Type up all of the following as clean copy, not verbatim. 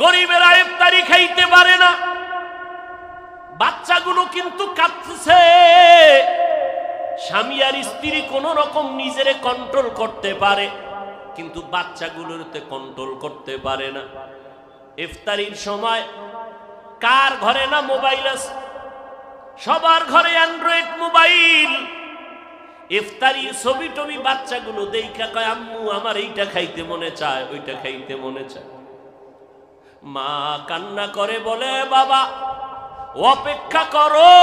গরিবেরা ইফতারি খাইতে পারে না, বাচ্চাগুলো কিন্তু কাঁদছে। স্বামী আর স্ত্রী কোন রকম নিজেরে কন্ট্রোল করতে পারে, কিন্তু বাচ্চাগুলোতে কন্ট্রোল করতে পারে না। ইফতারির সময় কার ঘরে না মোবাইল আছে? সবার ঘরে অ্যান্ড্রয়েড মোবাইল। ইফতারির ছবি টবি বাচ্চাগুলো দেখা কয়, আম্মু আমার এইটা খাইতে মনে চায়, ওইটা খাইতে মনে চায়। মা কান্না করে বলে, বাবা অপেক্ষা করো,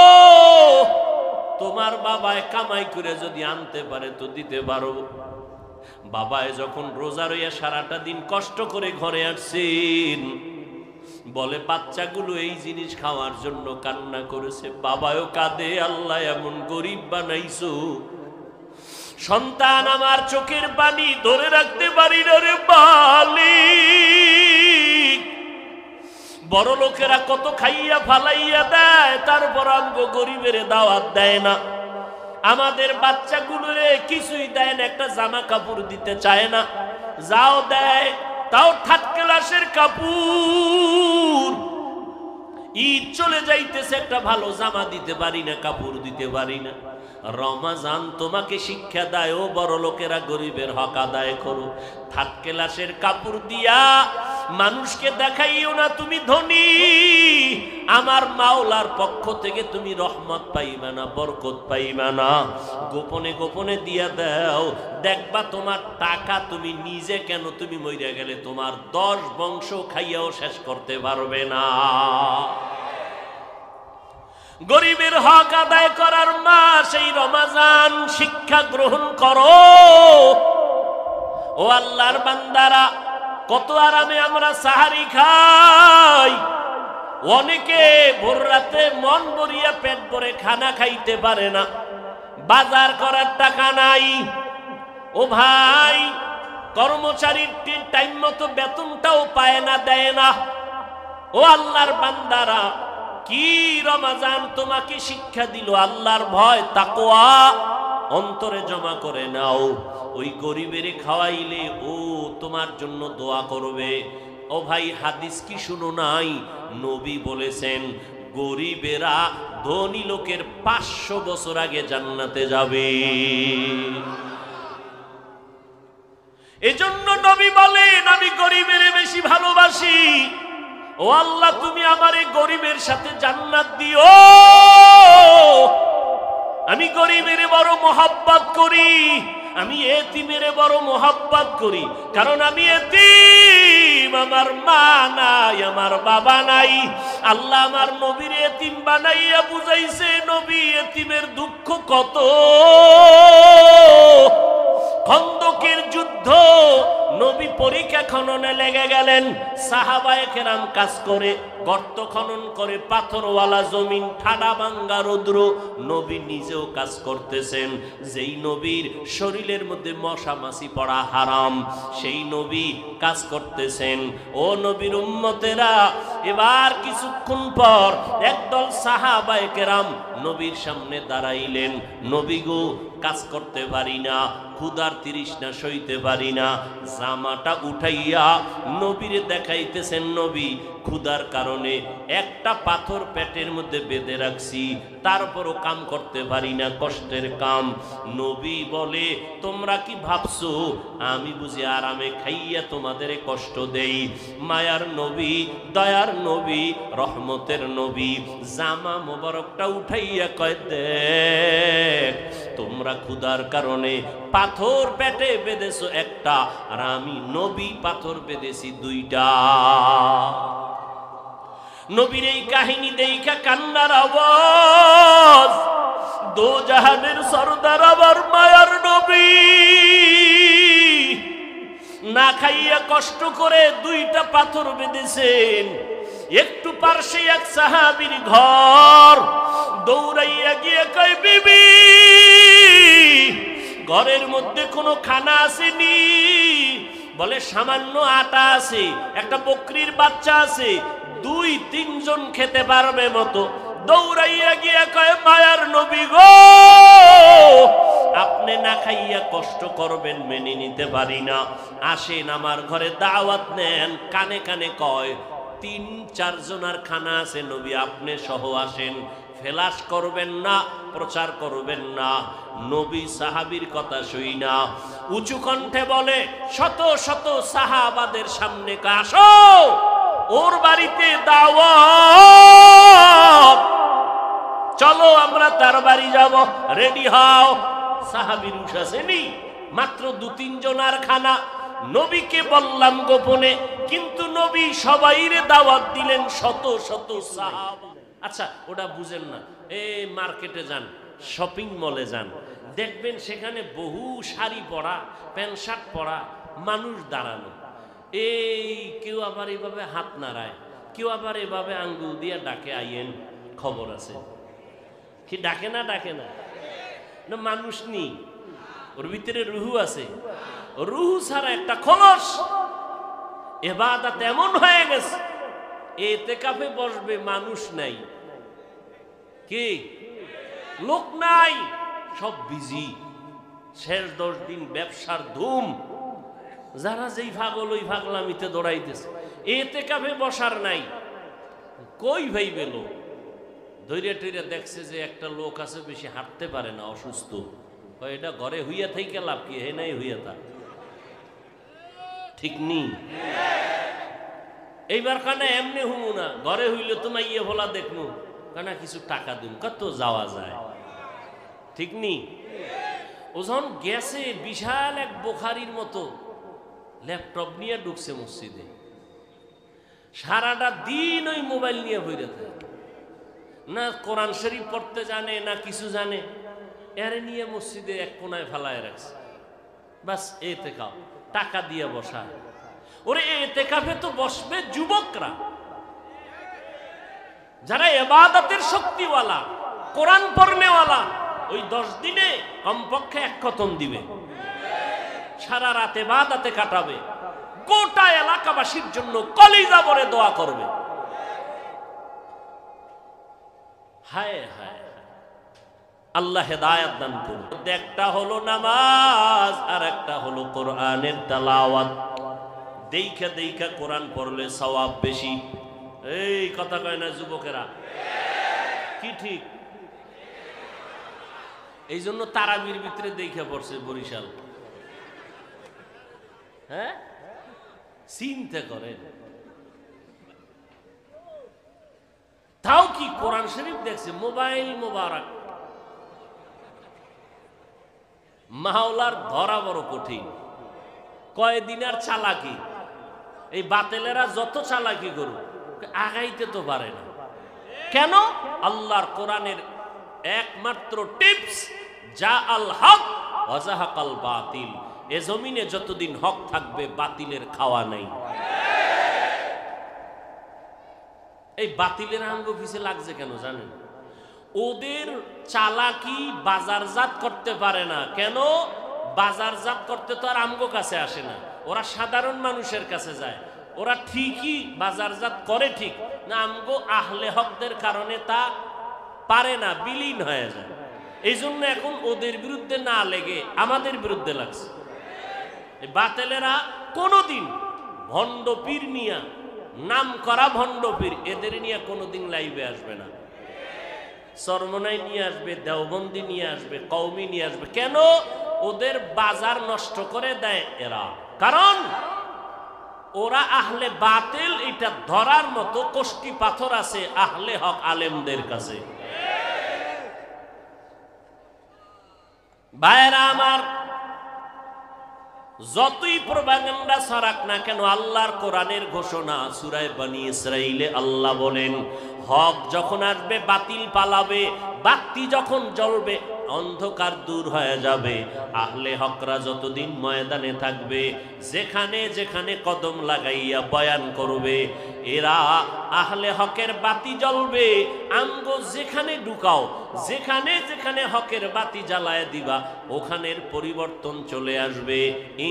তোমার বাবায় কামাই করে যদি আনতে পারে তো দিতে পারো। বাবায় যখন রোজা রইয়া সারাটা দিন কষ্ট করে ঘরে আসছেন, বলে বাচ্চাগুলো এই জিনিস খাওয়ার জন্য কান্না করেছে। বাবাও কাঁদে, আল্লাহ এমন গরিব বানাইছো, সন্তান আমার চোখের পানি ধরে রাখতে পারি না রে মালিক। বড় লোকেরা কত খাইয়া ফালাইয়া দেয়, তারপর আমগো গরিবের দাওয়াত দেয় না। আমাদের বাচ্চাগুলোরে কিছুই দেয় না, একটা জামা কাপড় দিতে চায় না, যাও দেয় তাও থার্ড ক্লাসের কাপড়। ঈদ চলে যাইতেছে, একটা ভালো জামা দিতে পারি না, কাপড় দিতে পারি না। রমাজান তোমাকে শিক্ষা দেয়, ও বড় লোকেরা গরিবের হক আদায় করো। থার্ড ক্লাসের কাপড় দিয়া মানুষকে দেখাইও না তুমি ধনী। আমার মাওলার পক্ষ থেকে তুমি রহমত পাইবা না, বরকত পাইবা না। গোপনে গোপনে দিয়া দাও, দেখবা তোমার টাকা তুমি নিজে কেন, তুমি মইরা গেলে তোমার 10 বংশ খাইয়াও শেষ করতে পারবে না। গরিবের হক আদায় করার মাস এই রমাজান, শিক্ষা গ্রহণ করো। ও আল্লাহর বান্দারা, কত আরামে আমরা সাহারি খাই। অনেকে ভোর রাতে মন ভরিয়া পেট ভরে খানা খাইতে পারে না, বাজার করার টাকা নাই। ও ভাই, কর্মচারীর টাইম মতো বেতনটাও পায় না, দেয় না। ও আল্লাহর বান্দারা, কি রমাজান তোমাকে শিক্ষা দিল, আল্লাহর ভয় তাকওয়া অন্তরে জমা করে নাও। ওই গরিবের খাওয়াইলে ও তোমার জন্য দোয়া করবে। ও ভাই, হাদিস কি শুনো নাই? নবী বলেছেন গরিবেরা ধনী লোকের 500 বছর আগে জান্নাতে যাবে। এজন্য নবী বলেন, আমি গরিবের বেশি ভালোবাসি। ও আল্লাহ, তুমি আমার এই গরিবের সাথে জান্নাত দিও। আমি গরিবের বড় মোহাব্বত করি, আমি এতিমের বড় মোহাব্বত করি, কারণ আমি এতিম, আমার মা নাই, আমার বাবা নাই। আল্লাহ আমার নবীর এতিম বানাইয়া বুঝাইছে, নবী এতিমের দুঃখ কত। খন্দকের যুদ্ধ, নবী পরীক্ষা খননে লেগে গেলেন। সাহাবায়ে কেরাম কাজ করে, গর্ত খনন করে, পাথরওয়ালা জমিন, ঠাডা ভাঙ্গা রৌদ্র, নবী নিজেও কাজ করতেছেন। যেই নবীর শরীরের মধ্যে মশা মাছি পড়া হারাম, সেই নবী কাজ করতেছেন। ও নবীর উম্মতেরা, এবার কিছুক্ষণ পর একদল সাহাবায়ে কেরাম নবীর সামনে দাঁড়াইলেন। নবী গো, কাজ করতে পারি না, ক্ষুধার তৃষ্ণা সইতে পারি না। জামাটা উঠাইয়া নবীরে দেখাইতেছেন, নবী ক্ষুধার কারণে একটা পাথর পেটের মধ্যে বেঁধে রাখছি, তারপরও কাম করতে পারি না, কষ্টের কাম। নবী বলে, তোমরা কি ভাবছো আমি বুঝি আরামে খাইয়া তোমাদের কষ্ট দেই? মায়ার নবী, দয়ার নবী, রহমতের নবী জামা মোবারকটা উঠাইয়া কয়, দেখ তোমরা ক্ষুধার কারণে পাথর পেটে বেঁধেছো একটা, আর আমি নবী পাথর বেঁধেছি 2টা। নবীর এই কাহিনী দেখা কান্নার আওয়াজ। দো জাহানের সরদার আমার মায়ার নবী না খাইয়া কষ্ট করে 2টা পাথর বেঁধেছেন। একটু পার্শ্বে এক সাহাবীর ঘর, দৌড়াইয়া গিয়ে কয়, বিবি ঘরের মধ্যে কোনো খানা আসেনি? বলে সামান্য আটা আছে, একটা বকরির বাচ্চা আছে, 2-3 জন খেতে পারবে মতো। দৌড়াইয়া গিয়া কয়, মায়ার নবী গো, আপনি না খাইয়া কষ্ট করবেন মেনে নিতে পারি না, আসেন আমার ঘরে দাওয়াত নেন। কানে কানে কয়, 3-4 জনের খানা আছে, নবী আপনি সহ আসেন, ফেলাস করবেন না, প্রচার করবেন না। নবী সাহাবীর কথা শুই না, উঁচু কণ্ঠে বলে শত শত সাহাবাদের সামনে আসো, ওর বাড়িতে দাওয়াত, চলো আমরা তার বাড়ি যাব, রেডি হও। সাহাবীর উঠাছেনি মাত্র 2-3 জনের খানা, নবীকে বললাম গোপনে, কিন্তু নবী সবাইরে দাওয়াত দিলেন, শত শত সাহাবা। আচ্ছা ওটা বুঝেন না, এই মার্কেটে যান, শপিং মলে যান, দেখবেন সেখানে বহু শাড়ি পরা, প্যান্ট শার্ট পরা মানুষ দাঁড়ানো। এই কেউ আবার এভাবে হাত নাড়ায়, কেউ আবার এভাবে আঙ্গুল দিয়ে ডাকে, আইয়েন, খবর আছে কি? ডাকে না? ডাকে না? না মানুষ নেই, ওর ভিতরে রুহু আছে। রুহু ছাড়া একটা খলস ইবাদত এমন হয়ে গেছে, ইতিকাফে বসবে মানুষ নাই, কি লোক নাই, সব বিজি, শেষ 10 দিন ব্যবসার ধুম, যারা যেই পাগল ওই পাগলামিতে দৌড়াইতেছে, ইতিকাফে বসার নাই। কই ভাইবে লোক ধৈর্য টৈর্য দেখছে যে একটা লোক আছে বেশি হাঁটতে পারে না, অসুস্থ, এটা ঘরে হইয়া থেকে লাভ কি, হে নাই হইয়া থাক, ঠিক নি? এইবার কানা এমনি হুমু না, ঘরে হইলে তোমার ইয়ে ভোলা দেখমু, কানা কিছু টাকা দিন, কত যাওয়া যায়, ঠিক নি? ওজন গেছে বিশাল এক বোখারির মতো ল্যাপটপ নিয়ে ঢুকছে মসজিদে, সারাটা দিন ওই মোবাইল নিয়ে বইরে থাকে, না কোরআন শরীফ পড়তে জানে না কিছু জানে, এরে নিয়ে মসজিদে এক কোনায় ফেলায় রাখছে, বাস ইতিকাফ, টাকা দিয়ে বসা। ওরে ইতিকাফে তো বসবে যুবকরা, যারা ইবাদতের শক্তিওয়ালা, কোরআন পড়নেওয়ালা, ওই 10 দিনে কমপক্ষে 1 খতম দিবে, সারা রাত ইবাদতে কাটাবে, গোটা এলাকাবাসীর জন্য কলিজা ভরে দোয়া করবে। হায় হায়, আল্লাহ হেদায়েত দান করুন। একটা হলো নামাজ আর একটা হলো কোরআনের তেলাওয়াত। দেইখা দেইখা কোরআন পড়লে সওয়াব বেশি। এই কথা কয় না যুবকেরা, কি ঠিক? এই জন্য তারাবির ভিতরে দেইখা পড়ছে বরিশাল। হ্যাঁ, চিন্তা করেন, তাও কি কোরআন শরীফ দেখছে, মোবাইল মোবারক। মাওলার ধরা বড় কঠিন, কয়দিন আর চালাকি, এই বাতেলেরা যত চালাকি করুক আগাইতে তো পারে না। কেন? আল্লাহর কোরআনের একমাত্র টিপস, যা আল হক ওয়া যাহাকাল বাতিল, এ জমিনে যতদিন হক থাকবে বাতিলের খাওয়া নাই। এই বাতিলের আঙ্গ পিছে লাগছে কেন জানেন? ওদের চালাকি বাজারজাত করতে পারে না। কেন? বাজারজাত করতে তো আর আমগো কাছে আসে না, ওরা সাধারণ মানুষের কাছে যায়। ওরা ঠিকই বাজারজাত করে ঠিক না, আমগো আহলে হকদের কারণে তা পারে না, বিলীন হয়ে যায়। এই জন্য এখন ওদের বিরুদ্ধে না লেগে আমাদের বিরুদ্ধে লাগছে। বাতেলেরা কোনোদিন ভণ্ড পীর নিয়া, নাম করা ভণ্ড পীর, এদের নিয়ে কোনোদিন লাইভে আসবে না। চরমনাই নিয়ে আসবে, দেওবন্দি নিয়ে আসবে, কওমি নিয়ে আসবে। কেন? ওদের বাজার নষ্ট করে দেয় এরা। কারণ ওরা আহলে বাতিল, এটা ধরার মতো কষ্টি পাথর আছে আহলে হক আলেমদের কাছে। ভাইরা আমার, যতই প্রপাগান্ডা ছড়াক না কেন, আল্লাহর কোরআনের ঘোষণা সূরা বনী ইসরাঈলে আল্লাহ বলেন, হক যখন আসবে বাতিল পালাবে, বাতি যখন জ্বলবে অন্ধকার দূর হয়ে যাবে। আহলে হকরা যতদিন ময়দানে থাকবে, যেখানে যেখানে কদম লাগাইয়া বয়ান করবে, এরা আহলে হকের বাতি জ্বলবে। আমগো যেখানে ঢুকাও, যেখানে যেখানে হকের বাতি জ্বালায় দিবা, ওখানের পরিবর্তন চলে আসবে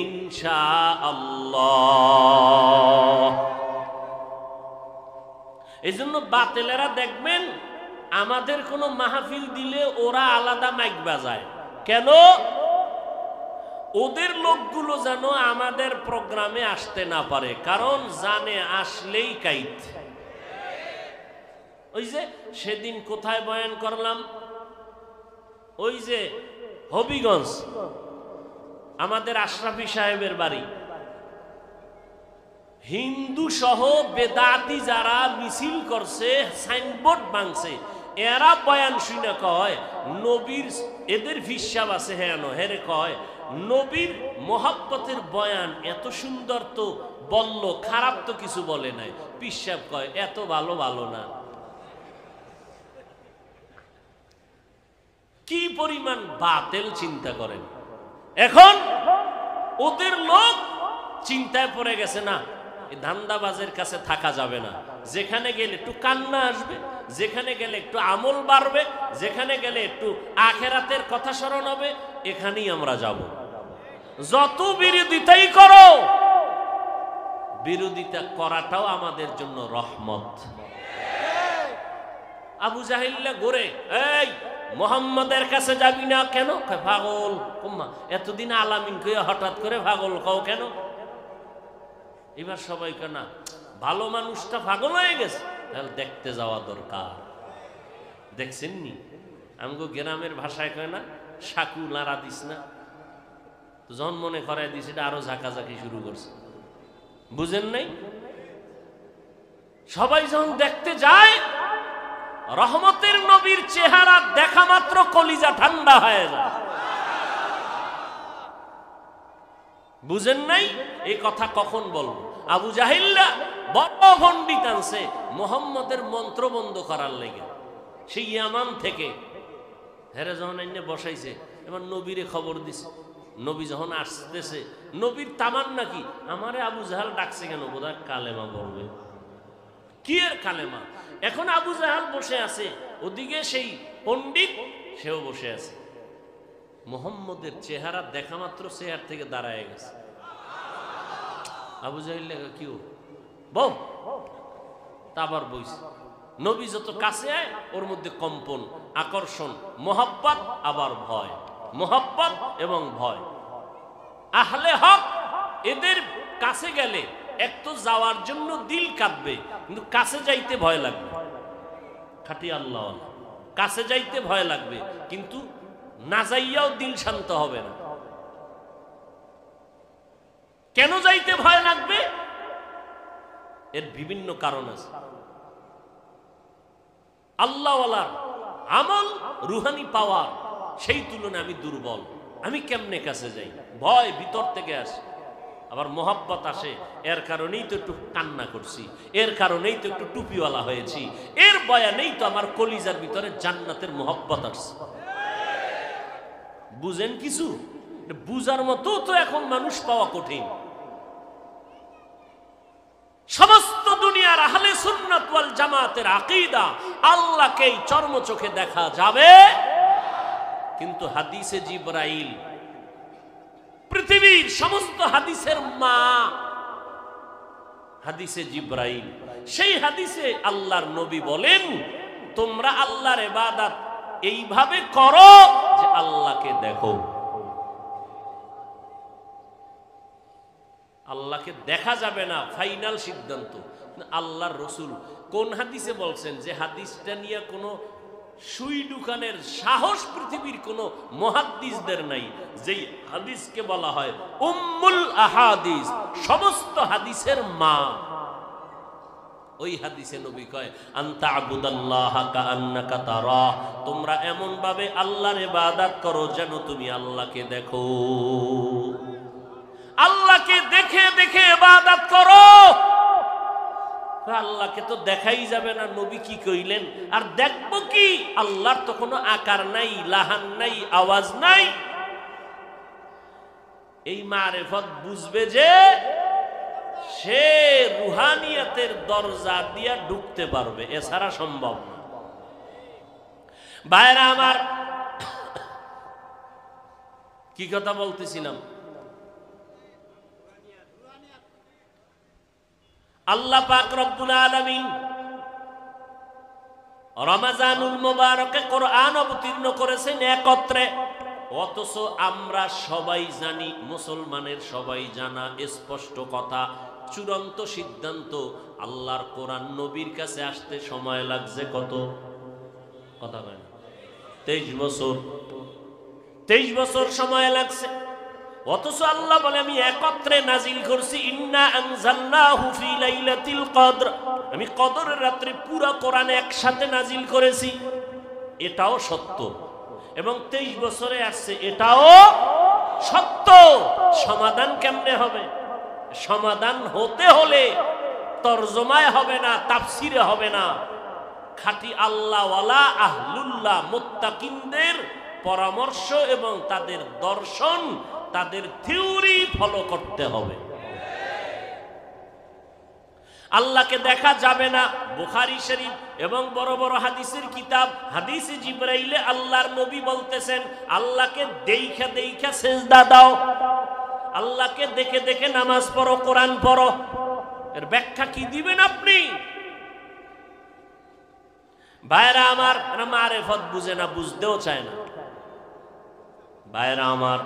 ইনশাআল্লাহ। এই জন্য বাতিলেরা দেখবেন আমাদের কোনো মাহফিল দিলে ওরা আলাদা মাইক বাজায়। কেন? ওদের লোকগুলো যেন আমাদের প্রোগ্রামে আসতে না পারে, কারণ জানে আসলেই কাইত। ওই যে সেদিন কোথায় বয়ান করলাম, ওই যে হবিগঞ্জ আমাদের আশরাফি সাহেবের বাড়ি, হিন্দু সহ বেদাতি যারা মিছিল করছে, সাইনবোর্ড ভাঙছে, এরা বয়ান শুনে কয় নবীর, এদের হিসাব আছে হ্যাঁ হেরে কয় নবীর মোহাব্বতের বয়ান এত সুন্দর তো বলল, খারাপ তো কিছু বলে নাই। পিসাব কয় এত ভালো ভালো না। কি পরিমাণ বাতেল চিন্তা করেন। এখন ওদের লোক চিন্তায় পড়ে গেছে, না এই ধান্দাবাজের কাছে থাকা যাবে না, যেখানে গেলে একটু কান্না আসবে, যেখানে গেলে একটু আমল বাড়বে, যেখানে গেলে একটু আখেরাতের কথা স্মরণ হবে, এখানেই আমরা যাব। যত বিরোধিতাই করো, বিরোধিতা করাটাও আমাদের জন্য রহমত। আবু জাহিল্লা ঘুরে, এই মোহাম্মদের কাছে যাবি না কেন? পাগল কুম্মা, এতদিন আলামিন কইয়া হঠাৎ করে পাগল কও কেন? এবার সবাই কেনা ভালো মানুষটা পাগল হয়ে গেছে, তাহলে দেখতে যাওয়া দরকার। দেখছেননি আমগো গ্রামের ভাষায় কয় না, সাকু নাড়া দিস না, তো যখন মনে করাই দিস এটা আরো ঝাঁকাঝাঁকি শুরু করছে, বুঝেন নাই? সবাই যখন দেখতে যায়, রহমতের নবীর চেহারা দেখা মাত্র কলিজা ঠান্ডা হয়ে যায়। বুঝেন নাই? এই কথা কখন বলবো? আবু জাহিল্লা বড় পণ্ডিত আনছে মোহাম্মদের মন্ত্র বন্ধ করার লেগে, সেই ইয়ামান থেকে। হেরে যখন এনে বসাইছে, এবার নবীরে খবর দিছে। নবী যখন আসতেছে, নবীর তামান্না কি, আমারে আবু জাহাল ডাকছে কেন? বোধহয় কালেমা বলবে। কি এর কালেমা? এখন আবু জাহাল বসে আছে, ওদিকে সেই পণ্ডিত সেও বসে আছে। মোহাম্মদের চেহারা দেখা মাত্র চেহারা থেকে দাঁড়ায় গেছে। আবু জাহিল কি বউ আবার বইছে। নবী যত কাছে আয়, ওর মধ্যে কম্পন, আকর্ষণ, মোহাব্বত আবার ভয়, মোহাব্বত এবং ভয়। আহলে হক এদের কাছে গেলে এক তো যাওয়ার জন্য দিল কাঁদবে, কিন্তু কাছে যাইতে ভয় লাগবে। খাটি আল্লাহ, কাছে যাইতে ভয় লাগবে, কিন্তু না যাইয়াও দিল শান্ত হবে না। কেন যাইতে ভয় লাগবে? এর বিভিন্ন কারণ আছে। আল্লাহওয়ালার আমল, রুহানি পাওয়ার, সেই তুলনায় আমি দুর্বল। আমি কেমনে কাছে যাই? ভয় ভিতর থেকে আসে, আবার মোহাব্বত আসে। এর কারণেই তো একটু কান্না করছি, এর কারণেই তো একটু টুপিওয়ালা হয়েছি, এর বয়ানেই তো আমার কলিজার ভিতরে জান্নাতের মোহাব্বত আসছে। বুঝেন কিছু? বুঝার মতো তো এখন মানুষ পাওয়া কঠিন। সমস্ত দুনিয়ার আহলে সুন্নাত ওয়াল জামাতের আকীদা, আল্লাহকেই চর্ম চোখে দেখা যাবে, কিন্তু হাদিসে জিবরাইল, পৃথিবীর সমস্ত হাদিসের মা হাদিসে জিবরাইল, সেই হাদিসে আল্লাহর নবী বলেন, তোমরা আল্লাহর ইবাদত এইভাবে করো যে আল্লাহকে দেখো। আল্লাহকে দেখা যাবে না, ফাইনাল সিদ্ধান্ত আল্লাহর রসুল কোন হাদিসে বলছেন? যে হাদিসটা নিয়ে কোনো সুই দোকানের সাহস পৃথিবীর কোনো মুহাদ্দিসদের নাই, যেই হাদিসকে বলা হয় উম্মুল আহাদিস, সমস্ত হাদিসের মা। ওই হাদিসে নবী কয়, আনতা আবুদাল্লাহা কাআন্নাকা তারাহ, তোমরা এমন ভাবে আল্লাহর ইবাদত করো যেন তুমি আল্লাহকে দেখো। আল্লাহকে দেখে দেখে ইবাদত করো। আল্লাহকে তো দেখাই যাবে না, নবী কি কইলেন? আর দেখবো কি? আল্লাহর তো কোনো আকার নাই, লাহান নাই, আওয়াজ নাই। এই মারেফত বুঝবে যে সে রুহানিয়াতের দরজা দিয়া ঢুকতে পারবে, এছাড়া সম্ভব না। ভাইরা আমার, কি কথা বলতেছিলাম? আল্লাহ পাক রব্বুল আলামিন রমাজানুল মুবারকে কোরআন অবতীর্ণ করেছেন একত্রে। অথচ আমরা সবাই জানি, মুসলমানের সবাই জানা স্পষ্ট কথা, চূড়ান্ত সিদ্ধান্ত, আল্লাহর কোরআন নবীর কাছে আসতে সময় লাগছে কত? কথা বলেন। 23 বছর। 23 বছর সময় লাগছে। অথচ আল্লাহ বলে আমি একত্রে নাজিল করছি, ইন্না আনজালনাহু ফি লাইলাতিল কদর, আমি কদরের রাত্রে পুরো কোরআন একসাথে নাজিল করেছি। এটাও সত্য, এবং 23 বছরে আসছে, এটাও সত্য। সমাধান কেমনে হবে? সমাধান হতে হলে তরজমায় হবে না, তাফসিরে হবে না, খাঁটি আল্লাহওয়ালা আহলুল্লাহ মুত্তাকিনদের পরামর্শ এবং তাদের দর্শন, তাদের থিওরি ফলো করতে হবে। আল্লাহকে দেখা যাবে না। বুখারী শরীফ এবং বড় বড় হাদিসের কিতাব, হাদিসে জিবরাইলে আল্লাহর নবী বলতেছেন, আল্লাহকে দেইখা দেইখা সিজদা দাও, আল্লাহকে দেখে দেখে নামাজ পড়ো, কোরআন পড়ো। এর ব্যাখ্যা কি দিবেন আপনি? ভাইরা আমার, মারেফত বুঝে না, বুঝতেও চায় না। ভাইরা আমার,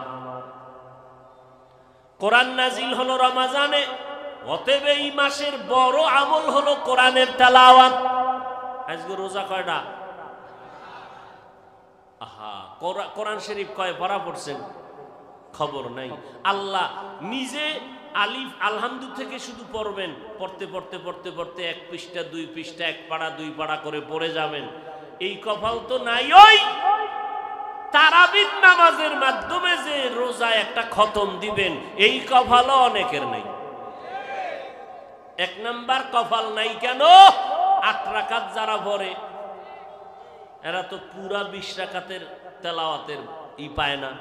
কোরআন নাজিল হলো রমজানে, অতএব এই মাসের বড় আমল হলো কোরআনের তেলাওয়াত। আজকে রোজা কয়টা? আহা, কোরআন শরীফ কয় পড়া পড়ছেন খবর নাই। আল্লাহ নিজে আলিফ আলহামদু থেকে শুধু পড়বেন, পড়তে পড়তে পড়তে পড়তে 1 পৃষ্ঠা 2 পৃষ্ঠা 1 পাড়া 2 পাড়া করে পড়ে যাবেন। এই কপাল তো নাই। ওই তারাবির নামাজের মাধ্যমে যে রোজা একটা খতম দিবেন, এই কপালও অনেকের নাই। 1 নাম্বার কপাল নাই কেন? 8 রাকাত যারা পড়ে, এরা তো পুরা 20 রাকাতের তেলাওয়াতের পায় না।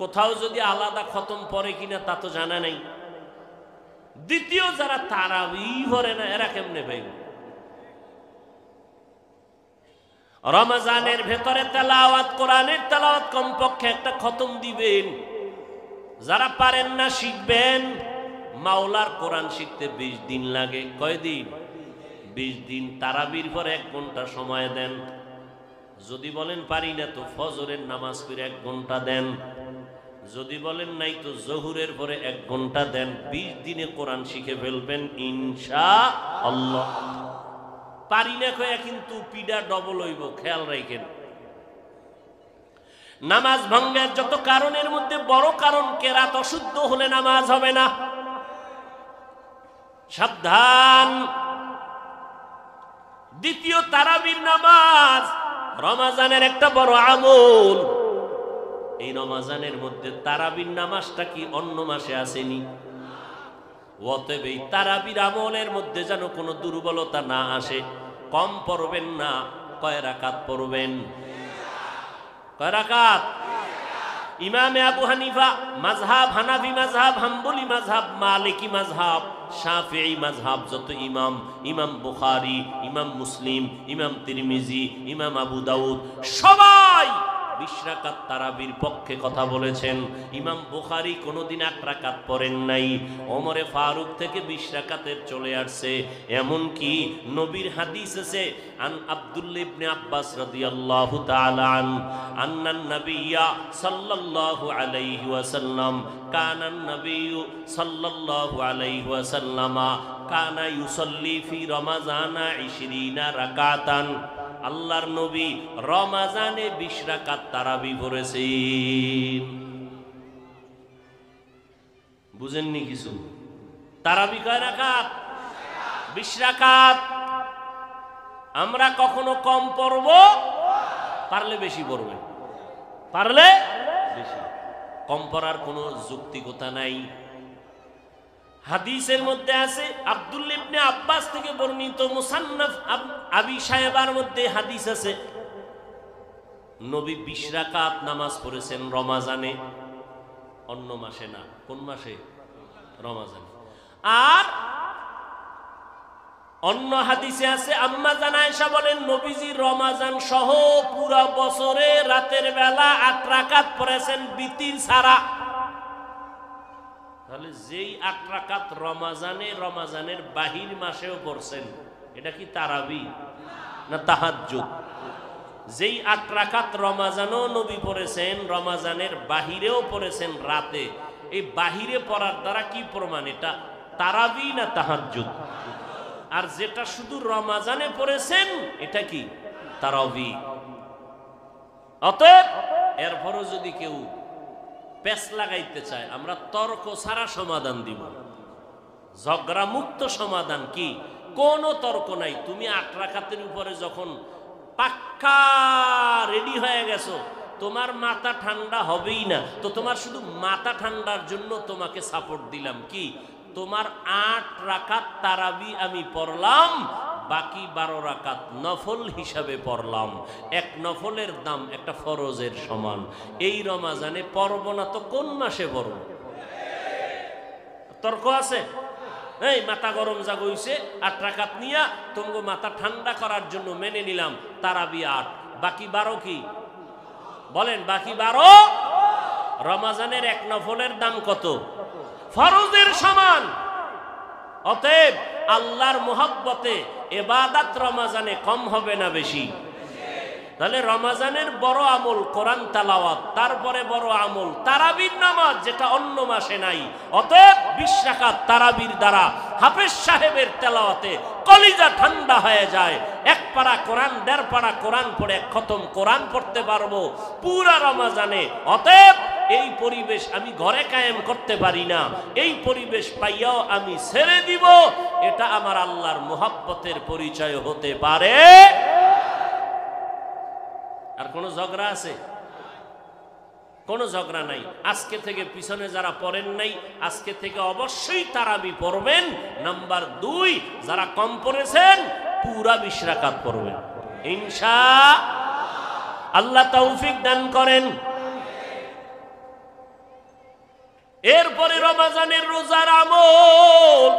কোথাও যদি আলাদা খতম পড়ে কিনা তা তো জানা নাই। দ্বিতীয়, যারা তারাবি পড়ে না, এরা কেমনে পাইবে? রমজানের ভেতরে তেলাওয়াত, কোরআনের তেলাওয়াত কমপক্ষে একটা খতম দিবেন। যারা পারেন না শিখবেন। মাওলার কোরআন শিখতে 20 দিন লাগে। কয়দিন? 20 দিন। তারাবির পর 1 ঘন্টা সময় দেন। যদি বলেন পারি না তো ফজরের নামাজ পড়ে 1 ঘন্টা দেন। যদি বলেন নাই তো জোহরের পরে 1 ঘন্টা দেন। 20 দিনে কোরআন শিখে ফেলবেন ইনশাআল্লাহ। পারি না কয়া কিন্তু পিডা ডবল হইব, খেয়াল রাখেন। নামাজ ভঙ্গের যত কারণের মধ্যে বড় কারণ, কেরাত অশুদ্ধ হলে নামাজ হবে না। সাবধান। দ্বিতীয়, তারাবির নামাজ রমজানের একটা বড় আমল। এই রমজানের মধ্যে তারাবির নামাজটা কি অন্য মাসে আসেনি? অতএব এই তারাবির আমলের মধ্যে যেন কোনো দুর্বলতা না আসে। কম পড়বেন না। কয় রাকাত পড়বেন? কয় রাকাত? ইমামে আবু হানিফা মাযহাব, হানাফি মাযহাব, হাম্বলি মাযহাব, মালিকি মাযহাব, শাফিঈ মাযহাব, যত ইমাম, ইমাম বুখারী, ইমাম মুসলিম, ইমাম তিরমিজি, ইমাম আবু দাউদ, সবাই 20 রাকাত তারাবির পক্ষে কথা বলেছেন। ইমাম বুখারী কোনোদিন 8 রাকাত পড়েন নাই। ওমরে ফারুক থেকে 20 রাকাতের চলে আসছে। এমন কি নবীর হাদিস আছে, আন আব্দুল্লাহ ইবনে আব্বাস রাদিয়াল্লাহু তাআলা আন্নান নাবিয়্যা সাল্লাল্লাহু আলাইহি ওয়াসাল্লাম কানান নাবিয়্যু সাল্লাল্লাহু আলাইহি ওয়াসাল্লামা কানা ইউসাল্লি ফি রমাজানা 20 রাকাতান। আল্লাহর নবী রমাজানে 20 রাকাত তারাবি পড়েছেন। বুঝেননি কিছু? তারাবি কয় রাকাত? 20 রাকাত। আমরা কখনো কম পড়ব, পারলে বেশি পড়বেন। পারলে বেশি। কম পড়ার কোনো যৌক্তিকতা নাই। হাদিসের মধ্যে আছে, আব্দুল্লাহ ইবনে আব্বাস থেকে বর্ণিত মুসান্নাফ আবি শায়বার মধ্যে হাদিস আছে, নবী 20 রাকাত নামাজ পড়েছেন রমাজানে, অন্য মাসে না। কোন মাসে? রমাজানে। আর অন্য হাদিসে আছে, আম্মা জান আয়েশা বলেন, নবীজি রমাজান সহ পুরা বছরে রাতের বেলা 8 রাকাত পড়েছেন বিতির ছাড়া। তাহলে যেই 8 রাকাত রমাজানে, রমাজানের বাহির মাসেও পড়ছেন, এটা কি তারাবি না তাহাজ্জুদ? যেই 8 রাকাত রমাজানও নবী পড়েছেন, রমাজানের বাহিরেও পড়েছেন রাতে, এই বাহিরে পড়ার দ্বারা কি প্রমাণ? এটা তারাবি না তাহাজ্জুদ? আর যেটা শুধু রমাজানে পড়েছেন এটা কি? তারাবি। অতএব এরপরও যদি কেউ পেশ লাগাইতে চায়, আমরা তর্ক ছাড়া সমাধান দিব, ঝগড়া মুক্ত সমাধান। কি? কোনো তর্ক নাই। তুমি 8 রাকাতের উপরে যখন পাক্কা রেডি হয়ে গেছো, তোমার মাথা ঠান্ডা হবেই না, তো তোমার শুধু মাথা ঠান্ডার জন্য তোমাকে সাপোর্ট দিলাম। কি? তোমার 8 রাকাত তারাবি আমি পড়লাম, বাকি 12 রাকাত নফল হিসাবে পড়লাম। এক নফলের দাম একটা ফরজের সমান। এই রমাজানে পড়ব না তো কোন মাসে পড়ব? তর্ক আছে? এই মাথা গরম জাগইছে, 8 রাকাত নিয়া তোমাকে মাথা ঠান্ডা করার জন্য মেনে নিলাম তারাবি 8, বাকি 12 কি? বলেন, বাকি 12 রমাজানের এক নফলের দাম কত? ফরজের সমান। অতএব আল্লাহর মোহাব্বতে ইবাদত রমাজানে কম হবে না বেশি? তাহলে রমাজানের বড় আমল কোরআন তেলাওয়াত, তারপরে বড় আমল তারাবির নামাজ, যেটা অন্য মাসে নাই। অতএব 20 রাকাত তারাবির দ্বারা হাফেজ সাহেবের তেলাওয়াতে কলিজা ঠান্ডা হয়ে যায়। 1 পারা কোরআন, 1.5 পারা কোরআন পড়ে খতম কোরআন পড়তে পারবো পুরা রমাজানে। অতএব এই পরিবেশ আমি ঘরে কায়েম করতে পারি না, এই পরিবেশ পাইয়াও আমি ছেড়ে দিব। এটা আমার আল্লাহর মোহাব্বতের পরিচয় হতে পারে। আর কোনো ঝগড়া আছে? কোনো ঝগড়া নাই। আজকে থেকে পিছনে যারা পড়েন নাই, আজকে থেকে অবশ্যই তারাবি পড়বেন। নাম্বার 2, যারা কম পড়েছেন পুরা 20 রাকাত পড়বেন ইনশাআল্লাহ। তৌফিক দান করেন। এরপরে রমাজানের রোজার আমল।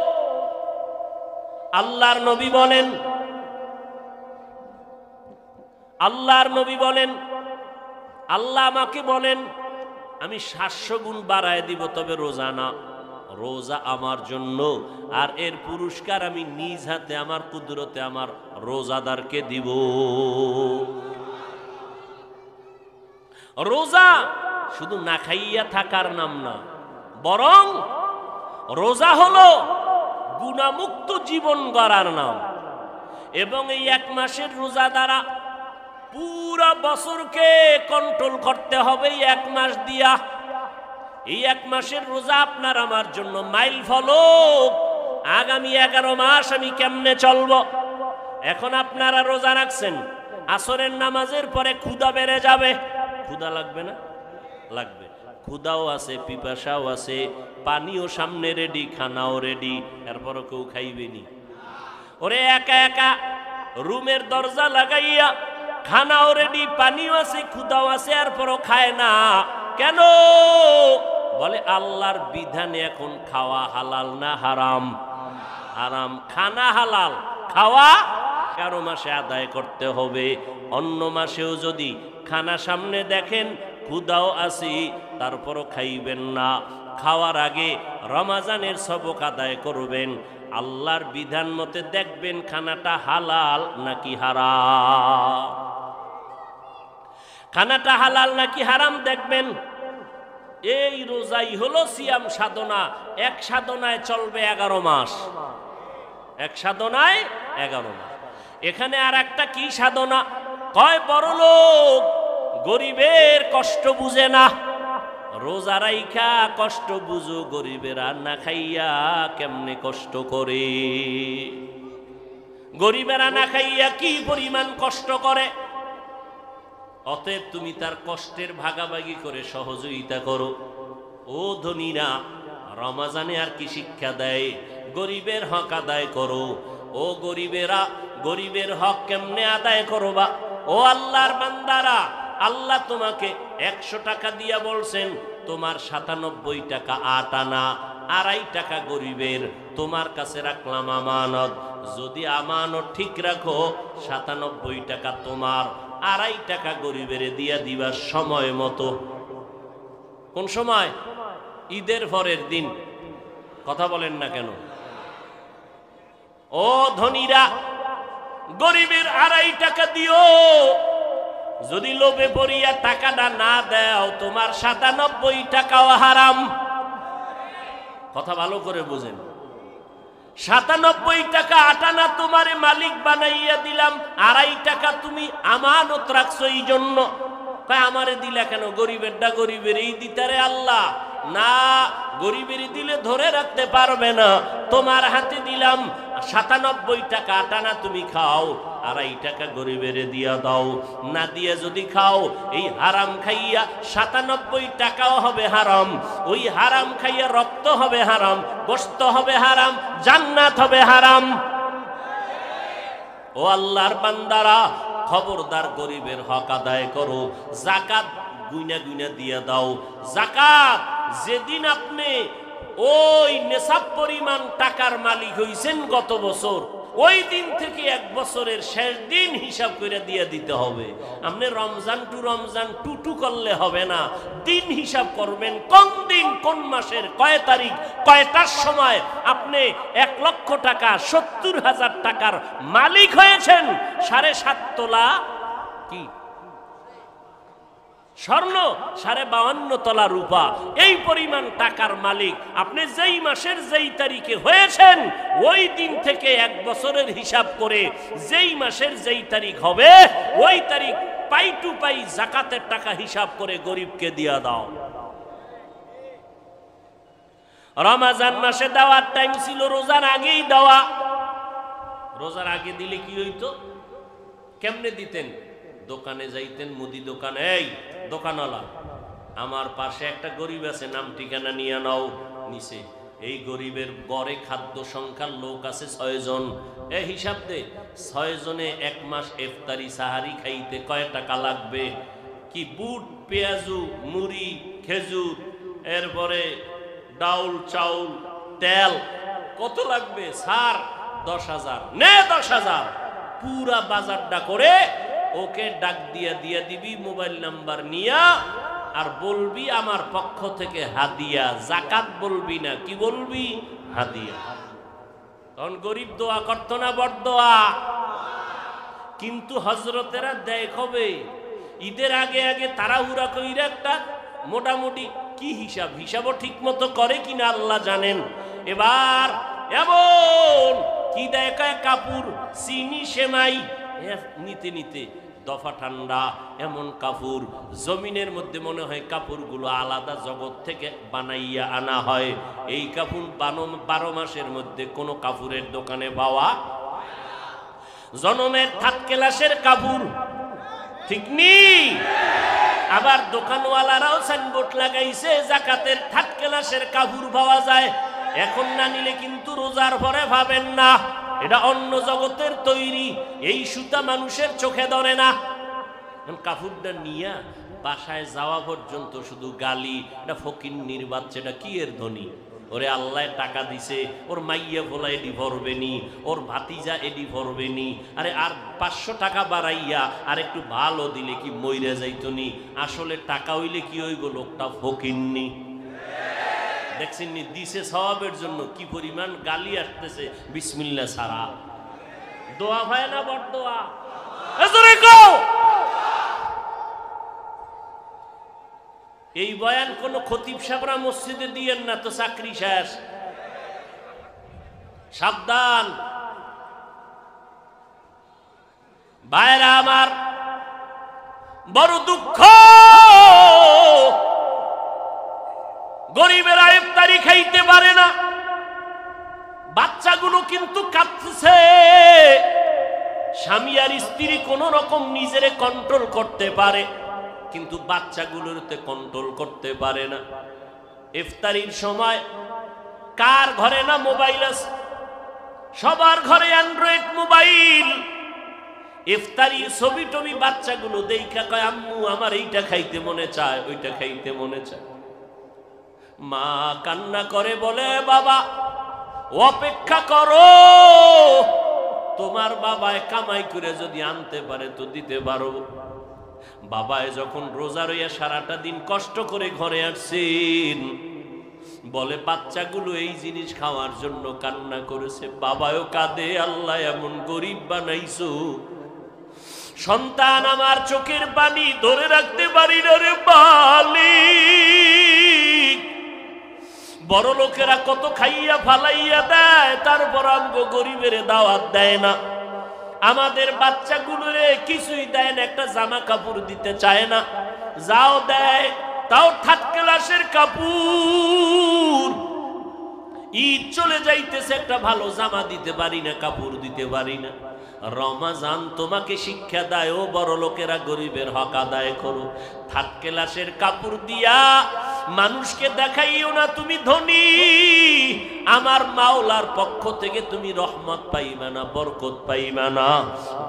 আল্লাহর নবী বলেন, আল্লাহ আমাকে বলেন আমি 700 গুণ বাড়ায় দিব, তবে রোজা না। রোজা আমার জন্য, আর এর পুরস্কার আমি নিজ হাতে আমার কুদরতে আমার রোজাদারকে দিব। রোজা শুধু না খাইয়া থাকার নাম না, বরং রোজা হলো গুনাহমুক্ত জীবন গড়ার নাম। এবং এই 1 মাসের রোজা দ্বারা পুরা বছরকে কন্ট্রোল করতে হবে 1 মাস দিয়া। এই 1 মাসের রোজা আপনার আমার জন্য মাইল ফলক। আগামী 11 মাস আমি কেমনে চলব? এখন আপনারা রোজা রাখছেন, আসরের নামাজের পরে ক্ষুধা বেড়ে যাবে। ক্ষুধা লাগবে না? লাগবে। ক্ষুধাও আছে, পিপাসাও আছে, পানিও সামনে রেডি, খানাও রেডি, এরপরও কেউ খাইবেনি। ওরে একা একা রুমের দরজা লাগাইয়া খানাও রেডি, পানিও আছে, ক্ষুধাও আছে, এরপরও খায় না কেন? বলে আল্লাহর বিধানে এখন খাওয়া হালাল না হারাম? হারাম। খানা হালাল, খাওয়া 11 মাসে আদায় করতে হবে। অন্য মাসেও যদি খানা সামনে দেখেন, ক্ষুধাও আছে, তারপরও খাইবেন না। খাওয়ার আগে রমাজানের সবক আদায় করবেন। আল্লাহর বিধান মতে দেখবেন খানাটা হালাল নাকি হারাম। খানাটা হালাল নাকি হারাম দেখবেন। এই রোজাই হলো সিয়াম সাধনা। এক সাধনায় চলবে 11 মাস। এক সাধনায় 11 মাস। এখানে আর একটা কি সাধনা? কয় বড় লোক গরিবের কষ্ট বুঝে না। রোজা রাইখা কষ্ট বুঝো, গরিবেরা না খাইয়া কেমনে কষ্ট করে। গরিবেরা না খাইয়া কি পরিমাণ কষ্ট করে। অতএব তুমি তার কষ্টের ভাগাভাগি করে সহযোগিতা করো। ও ধনীরা, রমাজানে আর কি শিক্ষা দেয়? গরিবের হক আদায় করো। ও গরিবেরা, গরিবের হক কেমনে আদায় করবা? ও আল্লাহর বান্দারা, আল্লাহ তোমাকে 100 টাকা দিয়া বলছেন, তোমার 97 টাকা 8 আনা, 2.5 টাকা গরিবের তোমার কাছে রাখলাম আমানত। যদি আমানত ঠিক রাখো, 97 টাকা তোমার, 2.5 টাকা গরিবের দিয়া দিবার সময় মতো। কোন সময়? ঈদের পরের দিন। কথা বলেন না কেন? ও ধনীরা, গরিবের 2.5 টাকা দিও। যদি লোভে পড়িয়া টাকাটা না দাও তোমার ৯৭ টাকাও হারাম। কথা ভালো করে বুঝেন। ৯৭ টাকা আটানা তোমারে মালিক বানাইয়া দিলাম, ২.৫ টাকা তুমি আমানত রাখছো এই জন্য। আমারে দিলা কেন? গরিবেরটা গরিবেরই দিতারে আল্লাহ না, গরিবেরই দিলে ধরে রাখতে পারবে না। তোমার হাতে দিলাম ৯৭ টাকা আটানা তুমি খাও, ২.৫ টাকা গরিবের দিয়া দাও। না দিয়ে যদি খাও এই হারাম খাইয়া ৯৭ টাকাও হবে হারাম। ওই হারাম খাইয়া রক্ত হবে হারাম, গোশত হবে হারাম, জান্নাত হবে হারাম। ও আল্লাহর বান্দারা, খবরদার গরিবের হক আদায় করো। যাকাত গুইনা গুইনা দিয়ে দাও। যাকাত যেদিন আপনি ওই নেশাব পরিমাণ টাকার মালিক হইছেন গত বছর, ওই দিন থেকে ১ বছরের শেষ দিন হিসাব করে দিয়ে দিতে হবে। আপনি রমজান টু রমজান টু করলে হবে না, দিন হিসাব করবেন। কোন দিন, কোন মাসের কয় তারিখ, কয়টার সময় আপনি ১ লক্ষ টাকা ৭০,০০০ টাকার মালিক হয়েছেন। ৭.৫ তোলা কি স্বর্ণ, ৫২.৫ তোলা রূপা, এই পরিমাণ টাকার মালিক আপনি যেই মাসের যেই তারিখে হয়েছেন, ওই দিন থেকে ১ বছরের হিসাব করে যেই মাসের যেই তারিখ হবে ওই তারিখ পাই টু পাই যাকাতের টাকা হিসাব করে গরিবকে দিয়া দাও। রমজান মাসে দেওয়ার টাইম ছিল রোজার আগেই দেওয়া। রোজার আগে দিলে কি হইতো? কেমনে দিতেন? দোকানে যাইতেন, মুদি দোকানে, এই দোকানওয়ালা আমার পাশে একটা গরিব আছে, নাম ঠিকানা নিয়ে নাও। নিচে এই গরিবের গড়ে খাদ্য সংখ্যার লোক আছে ৬ জন। এ হিসাব দে, ৬ জনে ১ মাস ইফতারি সাহারি খাইতে কয় টাকা লাগবে? কি বুট, পেঁয়াজু, মুড়ি, খেজুর, এরপরে ডাউল, চাউল, তেল কত লাগবে? স্যার ১০,০০০। নে ১০,০০০। পুরা বাজারটা করে ওকে ডাক দিয়া দিবি মোবাইল নাম্বার নিয়া, আর বলবি আমার পক্ষ থেকে হাদিয়া। যাকাত বলবি না, কি বলবি? হাদিয়া। তখন গরিব দোয়া করতো না, বড় দোয়া। কিন্তু হজরতেরা দেয় কবে? ঈদের আগে আগে তাড়াহুড়া কইরা একটা মোটামুটি কি হিসাবও ঠিক মতো করে কিনা আল্লাহ জানেন। এবার এমন কি দেয়, কাপড়, চিনি, সেমাই নিতে নিতে দফা ঠান্ডা, এমন কাপড় জমিনের মধ্যে মনে হয় কাপড়গুলো আলাদা জগৎ থেকে বানাইয়া আনা হয়। এই কাপড় ১২ মাসের মধ্যে কোনো কাপড়ের দোকানে পাওয়া। জনমের 3rd ক্লাসের কাপড়, ঠিক নেই? আবার দোকানওয়ালারাও সাইনবোর্ড লাগাইছে যাকাতের 3rd ক্লাসের কাপড় পাওয়া যায়। এখন না নিলে কিন্তু রোজার পরে পাবেন না, এটা অন্য জগতের তৈরি। এই সুতা মানুষের চোখে ধরে না। কাপড়টা নিয়া বাসায় যাওয়া পর্যন্ত শুধু গালি। এটা ফকিন্নির বাচ্চা, এটা কি এর ধনী? ওরে আল্লাহ টাকা দিছে, ওর মাইয়া ভোলা এডি ভরবেনি, ওর ভাতিজা এডি ভরবেনি। আরে আর ৫০০ টাকা বাড়াইয়া আর একটু ভালো দিলে কি মইরা যাইতনি? আসলে টাকা হইলে কি হইব? লোকটা ফকিন্নি। দেখছেন নি, দিছে সওয়াবের জন্য কি পরিমাণ গালি আসতেছে বিসমিল্লাহ ছাড়া। দোয়া হয় না, বড় দোয়া। এই বয়ান কোন খতিব সাহেবরা মসজিদে দিয়েন না তো, চাকরি শেষ। সাবধান ভাইরা আমার, বড় দুঃখ। গরিবেরা ইফতারি খাইতে পারে না, বাচ্চাগুলো কিন্তু কাঁদছে। স্বামী আর স্ত্রী কোন রকম নিজেরে কন্ট্রোল করতে পারে, কিন্তু বাচ্চাগুলোতে কন্ট্রোল করতে পারে না। ইফতারির সময় কার ঘরে না মোবাইল আছে? সবার ঘরে অ্যান্ড্রয়েড মোবাইল। ইফতারির ছবি টবি বাচ্চাগুলো দেখা কয়, আম্মু আমার এইটা খাইতে মনে চায়, ওইটা খাইতে মনে চায়। মা কান্না করে বলে, বাবা অপেক্ষা করো, তোমার বাবায় কামাই করে যদি আনতে পারে তো দিতে পারো। বাবায় যখন রোজা রইয়া সারাটা দিন কষ্ট করে ঘরে আসছেন, বলে বাচ্চাগুলো এই জিনিস খাওয়ার জন্য কান্না করেছে। বাবাও কাঁদে, আল্লাহ এমন গরিব বানাইছো, সন্তান আমার চোখের পানি ধরে রাখতে পারি না রে মালিক। বড় লোকেরা কত খাইয়া ফালাইয়া দেয়, তারপর আমগো গরিবের দাওয়াত দেয় না। আমাদের বাচ্চাগুলোরে কিছুই দেয় না, একটা জামা কাপড় দিতে চায় না, যাও দেয় তাও থার্ড ক্লাসের কাপড়। ঈদ চলে যাইতেছে, একটা ভালো জামা দিতে পারি না, কাপড় দিতে পারি না। রমাজান তোমাকে শিক্ষা দেয়, ও বড় লোকেরা গরিবের হক আদায় করো। থার্ড ক্লাসের কাপড় দিয়া মানুষকে দেখাইও না তুমি ধনী। আমার মাওলার পক্ষ থেকে তুমি রহমত পাইবা না, বরকত পাইবা না।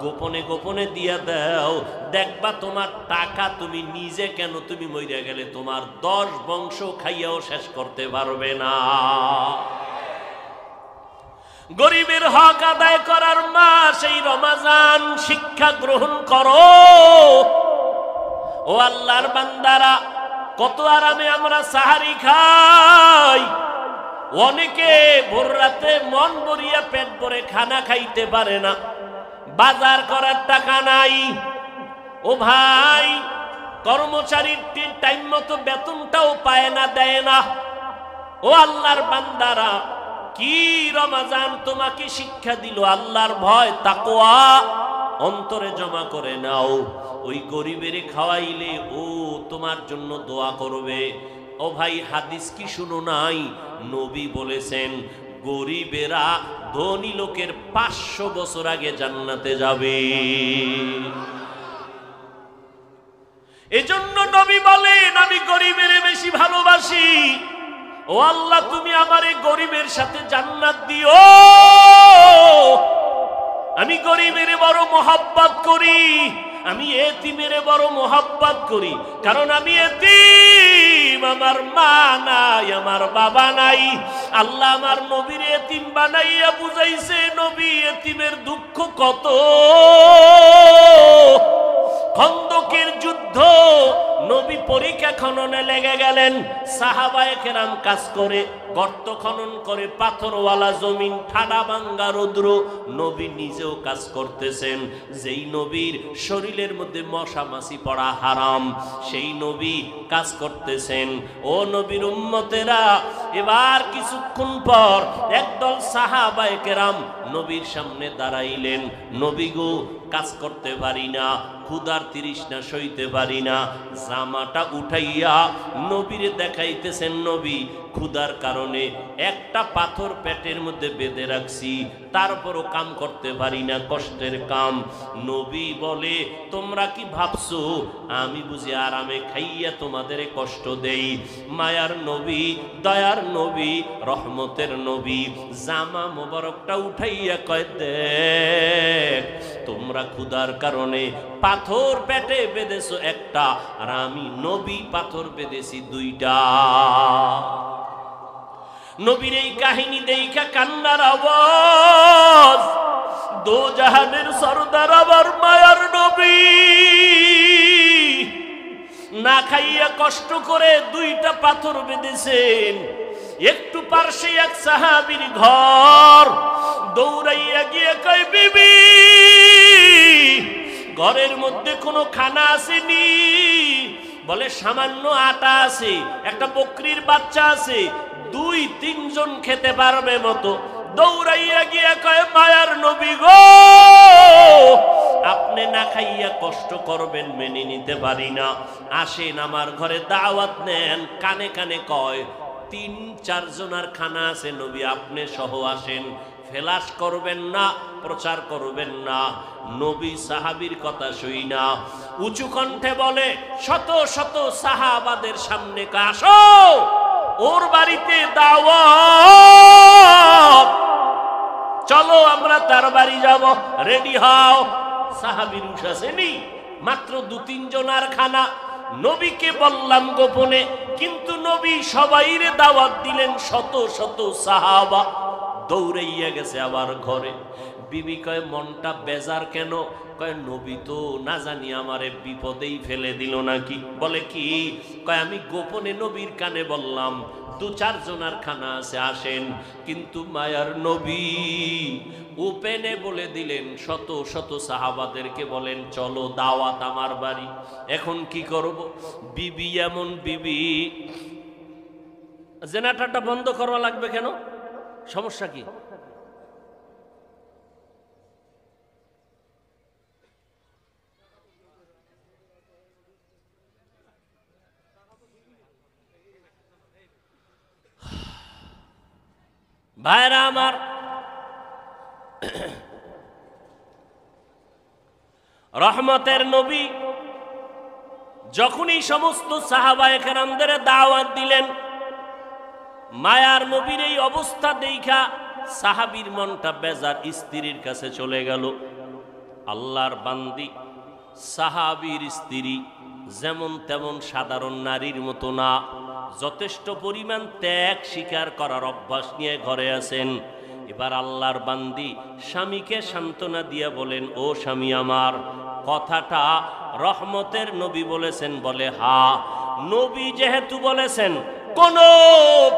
গোপনে গোপনে দিয়া দাও, দেখবা তোমার টাকা তুমি নিজে কেন, তুমি মইরা গেলে তোমার 10 বংশ খাইয়াও শেষ করতে পারবে না। গরিবের হক আদায় করার মাস এই রমাজান, শিক্ষা গ্রহণ করো। ও আল্লাহর বান্দারা, কত আরামে আমরা সাহারি খাই। অনেকে ভোর রাতে মন ভরিয়া পেট ভরে খানা খাইতে পারে না, বাজার করার টাকা নাই। ও ভাই, কর্মচারীর টাইম মতো বেতনটাও পায় না, দেয় না। ও আল্লাহর বান্দারা, কি রমাজান তোমাকে শিক্ষা দিল, আল্লাহর ভয় তাকওয়া অন্তরে জমা করে নাও। ওই গরিবের খাওয়াইলে ও তোমার জন্য দোয়া করবে। ও ভাই, হাদিস কি শুনো নাই? নবী বলেছেন গরিবেরা ধনী লোকের 500 বছর আগে জান্নাতে যাবে। এজন্য নবী বলেন, আমি গরিবের বেশি ভালোবাসি। ও আল্লাহ, তুমি আমার এই গরিবের সাথে জান্নাত দিও। আমি গরিবের বড় মোহাব্বত করি, আমি এতিমের বড় মোহাব্বত করি, কারণ আমি এতিম, আমার মা নাই, আমার বাবা নাই। আল্লাহ আমার নবীর এতিম বানাইয়া বুঝাইছে, নবী এতিমের দুঃখ কত। খন্দকের যুদ্ধ, নবী পরীক্ষা খননে লেগে গেলেন। সাহাবায়ে কেরাম কাজ করে, গর্ত খনন করে, পাথরওয়ালা জমিন, ঠাডা ভাঙ্গা রৌদ্র। নবী নিজেও কাজ করতেছেন। যেই নবীর শরীরের মধ্যে মশা মাছি পড়া হারাম, সেই নবী কাজ করতেছেন। ও নবীর উম্মতেরা, এবার কিছুক্ষণ পর একদল সাহাবায়ে কেরাম নবীর সামনে দাঁড়াইলেন। নবী গো, কাজ করতে পারি না, ক্ষুধার তৃষ্ণা সইতে পারি না। জামাটা উঠাইয়া নবীরে দেখাইতেছেন, নবী ক্ষুধার কারণে একটা পাথর পেটের মধ্যে বেঁধে রাখছি, তারপরও কাম করতে পারি না, কষ্টের কাম। নবী বলে, তোমরা কি ভাবছো আমি বুঝি আরামে খাইয়া তোমাদের কষ্ট দেই? মায়ার নবী, দয়ার নবী, রহমতের নবী জামা মোবারকটা উঠাইয়া কয়, দেখ তোমরা ক্ষুধার কারণে পাথর পেটে বেঁধেছো একটা, আর আমি নবী পাথর বেঁধেছি 2টা। নবীর এই কাহিনী দেখা কান্নার আওয়াজ। দো জাহানের সরদার আমার মায়ার নবী না খাইয়া কষ্ট করে 2টা পাথর বেঁধেছেন। একটু পার্শ্বে এক সাহাবীর ঘর, দৌড়াইয়া গিয়ে কয়, বিবি ঘরের মধ্যে কোনো খানা আসেনি? বলে, সামান্য আটা আছে, একটা বকরির বাচ্চা আছে, 2-3 জন খেতে পারবে মতো। দৌড়াইয়া গিয়া কয়, মায়ার নবী গো, আপনি না খাইয়া কষ্ট করবেন মেনে নিতে পারি না, আসেন আমার ঘরে দাওয়াত নেন। কানে কানে কয়, 3-4 জনের খানা আছে নবী, আপনি সহ আসেন। ফেলাস করবেন না, প্রচার করবেন না। নবী সাহাবীর কথা শুই না, উঁচু কণ্ঠে বলে, শত শত সাহাবাদের সামনে আসো, ওর বাড়িতে দাওয়াত, চলো আমরা তার বাড়ি যাব, রেডি হও। সাহাবীর উঠাছেনি, মাত্র 2-3 জনের খানা। নবীকে বললাম গোপনে, কিন্তু নবী সবাইরে দাওয়াত দিলেন। শত শত সাহাবা দৌড়াইয়া গেছে আবার ঘরে। বিবি কয় মনটা বেজার কেন? কয় নবী তো না জানি আমারে বিপদেই ফেলে দিল নাকি। বলে কি? কয় আমি গোপনে নবীর কানে বললাম 2-4 জনার খানা আছে আসেন, কিন্তু মায়ার নবী ওপেনে বলে দিলেন শত শত সাহাবাদেরকে বলেন চলো দাওয়াত আমার বাড়ি। এখন কি করব? বিবি এমন বিবি, জেনারেটরটা বন্ধ করা লাগবে কেন? সমস্যা কি? ভাইরা আমার, রহমতের নবী যখনই সমস্ত সাহাবায়ে কেরামদের দাওয়াত দিলেন, মায়ার নবীর এই অবস্থা দেখা সাহাবীর মনটা বেজার, স্ত্রীর কাছে চলে গেল। আল্লাহর বান্দি সাহাবীর স্ত্রী যেমন তেমন সাধারণ নারীর মতো না, যথেষ্ট পরিমাণ ত্যাগ স্বীকার করার অভ্যাস নিয়ে ঘরে আছেন। এবার আল্লাহর বান্দি স্বামীকে সান্ত্বনা দিয়ে বলেন, ও স্বামী আমার, কথাটা রহমতের নবী বলেছেন? বলে হা। নবী যেহেতু বলেছেন কোনো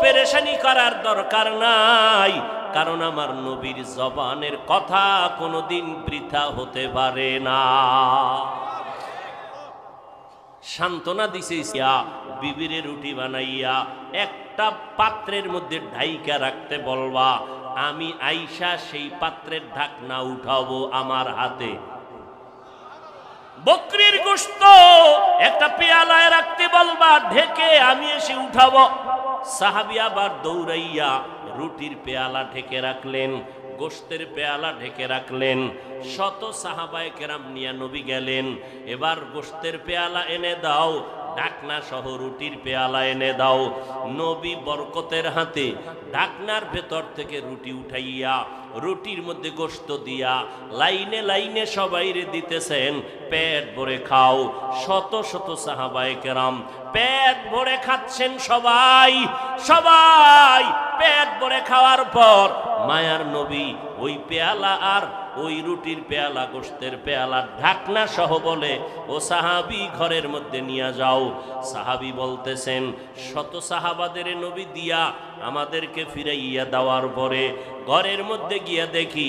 পেরেশানি করার দরকার নাই, কারণ আমার নবীর জবানের কথা কোনোদিন বৃথা হতে পারে না। সান্ত্বনা দিছে, বিবিরে রুটি বানাইয়া একটা পাত্রের মধ্যে ঢাইকা রাখতে বলবা, আমি আইসা সেই পাত্রের ঢাকনা উঠাবো আমার হাতে। বকরির গোশত একটা পেয়ালায় রাখতে বলবা, ঢেকে আমি এসে উঠাবো। সাহাবী আবার দৌড়াইয়া রুটির পেয়ালা ঢেকে রাখলেন, গোশতের পেয়ালা ঢেকে রাখলেন। শত সাহাবায়ে কেরাম নিয়ে নবী গেলেন, এবার গোশতের পেয়ালা এনে দাও, ঢাকনা সহ রুটির পেয়ালা এনে দাও। নবী বরকতের হাতে ঢাকনার ভেতর থেকে রুটি উঠাইয়া রুটির মধ্যে গোশত দিয়া লাইনে লাইনে সবাইরে দিতেছেন, পেট ভরে খাও। শত শত সাহাবায়ে কেরাম পেট ভরে খাচ্ছেন, সবাই সবাই পেট ভরে খাওয়ার পর মায়ার নবী ওই পেয়ালা আর ওই রুটির পেয়ালা, গোশতের পেয়ালা ঢাকনা সহ বলে, ও সাহাবী ঘরের মধ্যে নিয়ে যাও। সাহাবী বলতেছেন, শত সাহাবাদের নবী দিয়া আমাদেরকে ফিরাইয়া দেওয়ার পরে ঘরের মধ্যে গিয়া দেখি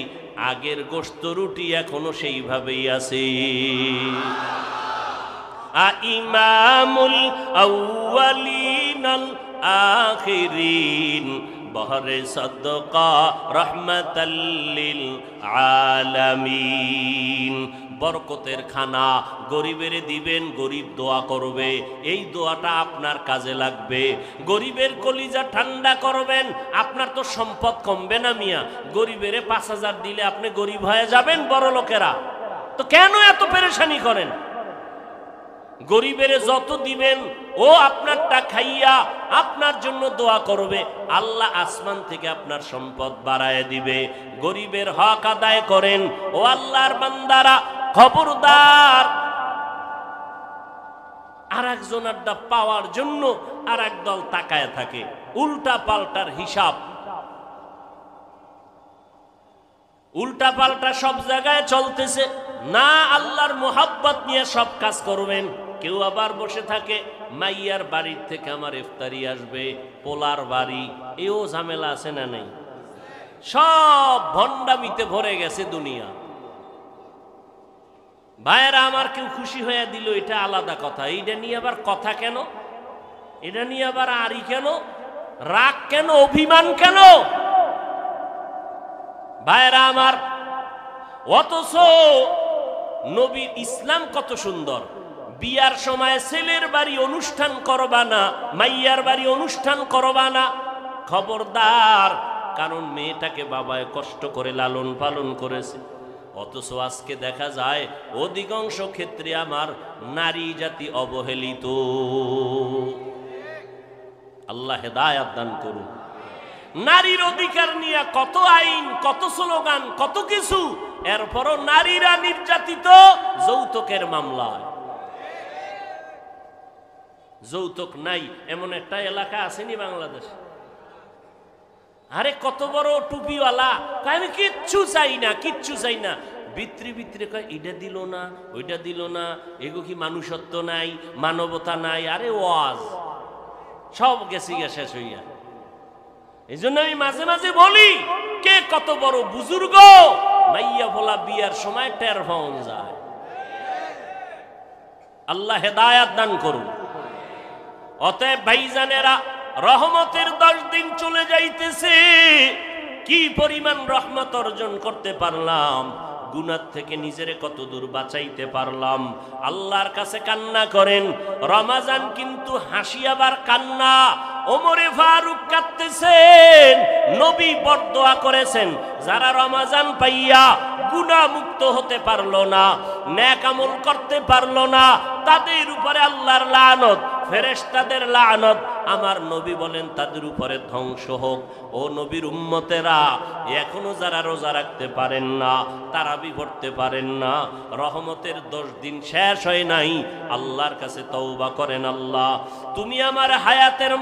আগের গোশত রুটি এখনো সেইভাবেই আছে। ইমামুল আউয়ালিন আল আখিরিন বহরে সদকা রহমাতাল লিল আলামিন। বরকতের খানা গরিবের দিবেন, গরিব দোয়া করবে, এই দোয়াটা আপনার কাজে লাগবে। গরিবের কলিজা ঠান্ডা করবেন, আপনার তো সম্পদ কমবে না মিয়া। গরিবের 5,000 দিলে আপনি গরিব হয়ে যাবেন, বড় লোকেরা তো কেন এত পেরেশানি করেন? গরিবের যত দিবেন ও আপনারটা খাইয়া আপনার জন্য দোয়া করবে, আল্লাহ আসমান থেকে আপনার সম্পদ বাড়ায় দিবে। গরিবের হক আদায় করেন ও আল্লাহর বান্দারা, খবরদার আর একজনেরটা পাওয়ার জন্য আর এক দল তাকায় থাকে, উল্টা পাল্টার হিসাব, উল্টা পাল্টা সব জায়গায় চলতেছে না। আল্লাহর মোহাব্বত নিয়ে সব কাজ করবেন। কেউ আবার বসে থাকে, মাইয়ার বাড়ির থেকে আমার ইফতারি আসবে, পোলার বাড়ি, এও ঝামেলা আছে না নেই? সব ভণ্ডামিতে ভরে গেছে দুনিয়া। ভাইয়েরা আমার, কেউ খুশি হয়ে দিল এটা আলাদা কথা, এইটা নিয়ে আবার কথা কেন? এটা নিয়ে আবার আড়ি কেন? রাগ কেন? অভিমান কেন? ভাইয়েরা আমার, অথচ নবীর ইসলাম কত সুন্দর। বিয়ার সময় ছেলের বাড়ি অনুষ্ঠান করবা না, মাইয়ার বাড়ি অনুষ্ঠান করবা না, খবরদার, কারণ মেয়েটাকে বাবায় কষ্ট করে লালন পালন করেছে। অথচ আজকে দেখা যায় অধিকাংশ ক্ষেত্রে আমার নারী জাতি অবহেলিত। আল্লাহ হেদায়েত দান করুন। নারীর অধিকার নিয়ে কত আইন, কত স্লোগান, কত কিছু, এরপরও নারীরা নির্যাতিত যৌতুকের মামলায়। যৌতুক নাই এমন একটা এলাকা আসেনি বাংলাদেশ? আরে কত বড় টুপিওয়ালা, আমি কিচ্ছু চাই না, কিচ্ছু চাই না। ভিতরে ভিতরে কয় এটা দিল না, ওইটা দিল না, এগো কি মানুষত্ব নাই, মানবতা নাই। আরে ওয়াজ সব গেছে গিয়া শেষ হইয়া। এই জন্য আমি মাঝে মাঝে বলি, কে কত বড় বুজুর্গ মাইয়া ভোলা বিয়ার সময় টের পাওয়া যায়। আল্লাহ হেদায়াত দান করুন। অতএব ভাইজানেরা, রহমতের 10 দিন চলে যাইতেছে, কি পরিমাণ রহমত অর্জন করতে পারলাম, গুনাহ থেকে নিজেরে কত দূর বাঁচাইতে পারলাম। আল্লাহর কাছে কান্না করেন। রমাজান কিন্তু হাসি আবার কান্না। ওমরে ফারুক কাঁদতেছেন, নবী বরদোয়া করেছেন, যারা রমাজান পাইয়া গুনাহ মুক্ত হতে পারলো না, নেক আমল করতে পারলো না, তাদের উপরে আল্লাহর লানত, ফেরেশতাদের লানত। আমার নবী বলেন তাদের উপরে ধ্বংস হোক। ও নবীর উম্মতেরা, এখনো যারা রোজা রাখতে পারেন না, তারাবি পড়তে পারেন না, রহমতের 10 দিন শেষ হয় নাই, আল্লাহর কাছে তওবা করেন। আল্লাহ, তুমি আমার হায়াতের